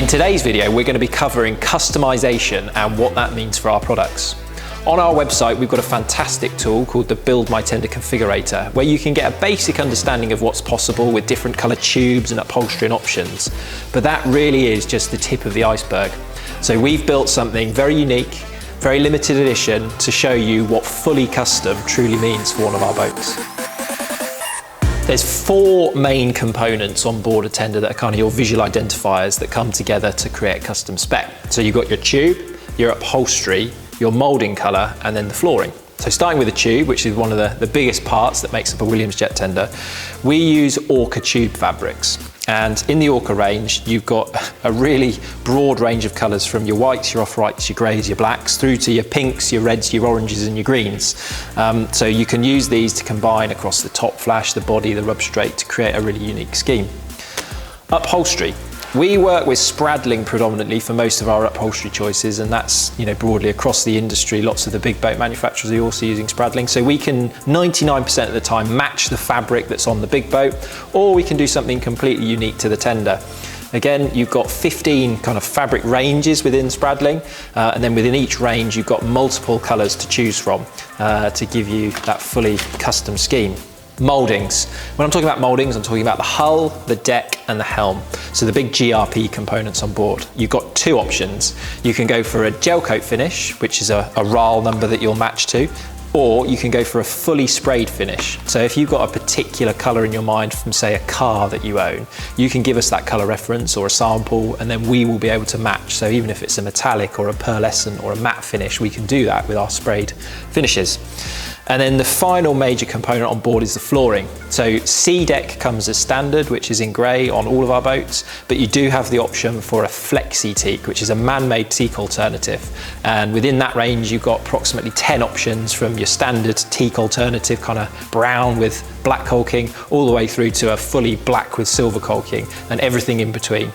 In today's video, we're going to be covering customization and what that means for our products. On our website, we've got a fantastic tool called the Build My Tender Configurator, where you can get a basic understanding of what's possible with different colour tubes and upholstery and options. But that really is just the tip of the iceberg. So we've built something very unique, very limited edition to show you what fully custom truly means for one of our boats. There's four main components on board a tender that are kind of your visual identifiers that come together to create a custom spec. So you've got your tube, your upholstery, your moulding colour, and then the flooring. So starting with the tube, which is one of the biggest parts that makes up a Williams jet tender, we use Orca tube fabrics. And in the Orca range, you've got a really broad range of colours from your whites, your off-whites, your greys, your blacks, through to your pinks, your reds, your oranges and your greens. So you can use these to combine across the top flash, the body, the rub straight to create a really unique scheme. Upholstery. We work with Spradling predominantly for most of our upholstery choices, and that's broadly across the industry. Lots of the big boat manufacturers are also using Spradling, so we can 99% of the time match the fabric that's on the big boat, or we can do something completely unique to the tender. Again, you've got 15 kind of fabric ranges within Spradling, and then within each range you've got multiple colours to choose from to give you that fully custom scheme. Mouldings. When I'm talking about mouldings, I'm talking about the hull, the deck and the helm. So the big GRP components on board. You've got two options. You can go for a gel coat finish, which is a RAL number that you'll match to, or you can go for a fully sprayed finish. So if you've got a particular colour in your mind from, say, a car that you own, you can give us that colour reference or a sample, and then we will be able to match. So even if it's a metallic or a pearlescent or a matte finish, we can do that with our sprayed finishes. And then the final major component on board is the flooring. So C deck comes as standard, which is in grey on all of our boats, but you do have the option for a flexi teak, which is a man-made teak alternative. And within that range, you've got approximately 10 options from your standard teak alternative, kind of brown with black caulking, all the way through to a fully black with silver caulking and everything in between.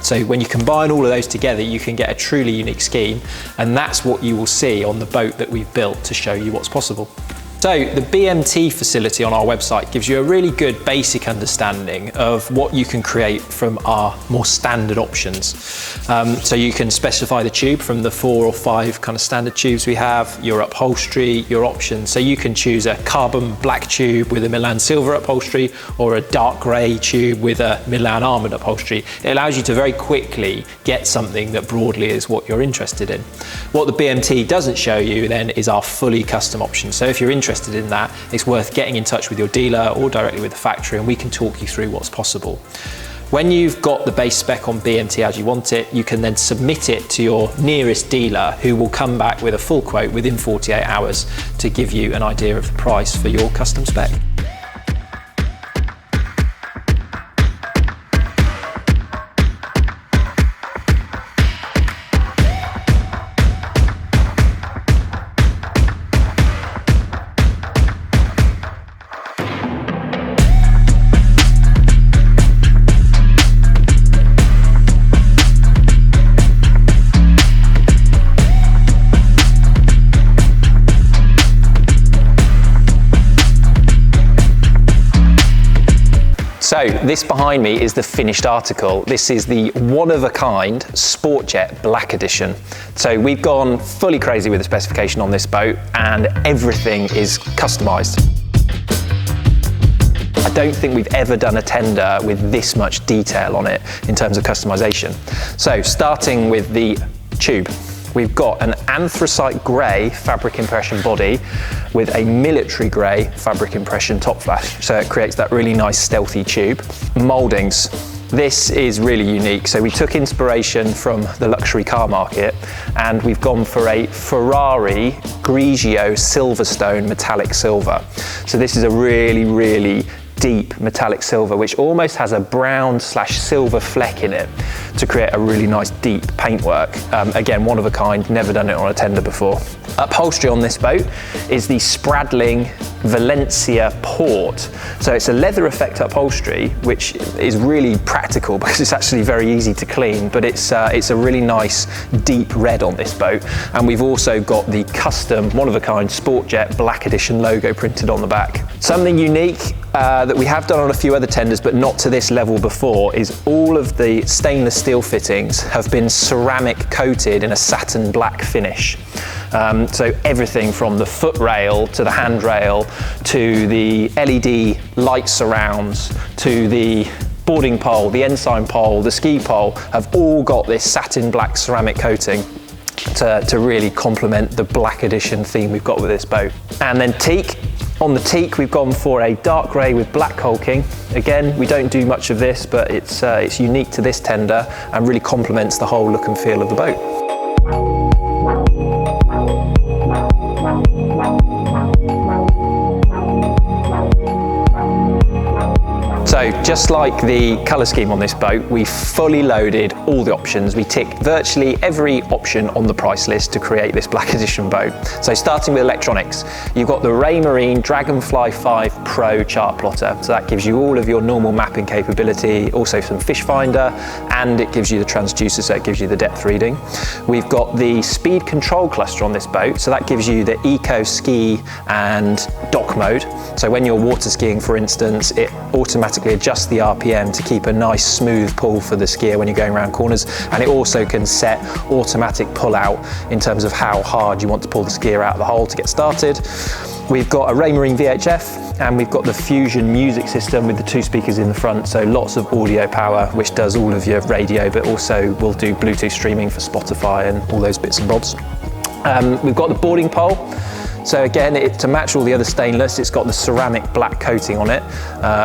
So when you combine all of those together, you can get a truly unique scheme, and that's what you will see on the boat that we've built to show you what's possible. So the BMT facility on our website gives you a really good basic understanding of what you can create from our more standard options. So you can specify the tube from the 4 or 5 kind of standard tubes we have, your upholstery, your options. So you can choose a carbon black tube with a Milan silver upholstery, or a dark grey tube with a Milan armoured upholstery. It allows you to very quickly get something that broadly is what you're interested in. What the BMT doesn't show you then is our fully custom option. So if you're interested in that, it's worth getting in touch with your dealer or directly with the factory, and we can talk you through what's possible. When you've got the base spec on BMT as you want it, you can then submit it to your nearest dealer, who will come back with a full quote within 48 hours to give you an idea of the price for your custom spec. So this behind me is the finished article. This is the one-of-a-kind SportJet Black Edition. So we've gone fully crazy with the specification on this boat, and everything is customised. I don't think we've ever done a tender with this much detail on it in terms of customisation. So starting with the tube. We've got an anthracite grey fabric impression body with a military grey fabric impression top flash. So it creates that really nice stealthy tube. Mouldings. This is really unique. So we took inspiration from the luxury car market, and we've gone for a Ferrari Grigio Silverstone metallic silver. So this is a really deep metallic silver, which almost has a brown/silver fleck in it to create a really nice deep paintwork. Again, one of a kind, never done it on a tender before. Upholstery on this boat is the Spradling Valencia Port. So it's a leather effect upholstery, which is really practical because it's actually very easy to clean, but it's a really nice deep red on this boat. And we've also got the custom, one-of-a-kind SportJet Black Edition logo printed on the back. Something unique that we have done on a few other tenders, but not to this level before, is all of the stainless steel fittings have been ceramic coated in a satin black finish. So everything from the foot rail to the handrail to the LED light surrounds to the boarding pole, the ensign pole, the ski pole have all got this satin black ceramic coating to really complement the Black Edition theme we've got with this boat. And then teak. On the teak, we've gone for a dark grey with black caulking. Again, we don't do much of this, but it's unique to this tender and really complements the whole look and feel of the boat. So just like the colour scheme on this boat, we fully loaded all the options. We ticked virtually every option on the price list to create this Black Edition boat. So starting with electronics, you've got the Raymarine DragonFly 5 Pro chart plotter. So that gives you all of your normal mapping capability, also some fish finder, and it gives you the transducer, so it gives you the depth reading. We've got the speed control cluster on this boat. So that gives you the eco ski and dock mode. So when you're water skiing, for instance, it automatically adjust the RPM to keep a nice smooth pull for the skier when you're going around corners, and it also can set automatic pull out in terms of how hard you want to pull the skier out of the hole to get started. We've got a Raymarine VHF, and we've got the Fusion music system with the 2 speakers in the front, so lots of audio power, which does all of your radio, but also will do Bluetooth streaming for Spotify and all those bits and bobs. We've got the boarding pole. So again, to match all the other stainless, it's got the ceramic black coating on it,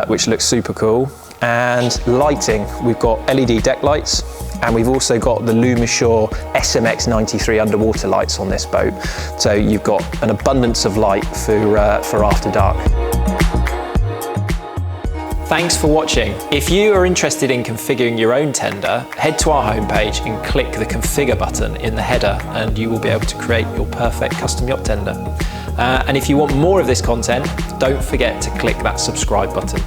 which looks super cool. And lighting, we've got LED deck lights, and we've also got the Lumishore SMX 93 underwater lights on this boat. So you've got an abundance of light for after dark. Thanks for watching. If you are interested in configuring your own tender, head to our homepage and click the configure button in the header, and you will be able to create your perfect custom yacht tender. And if you want more of this content, don't forget to click that subscribe button.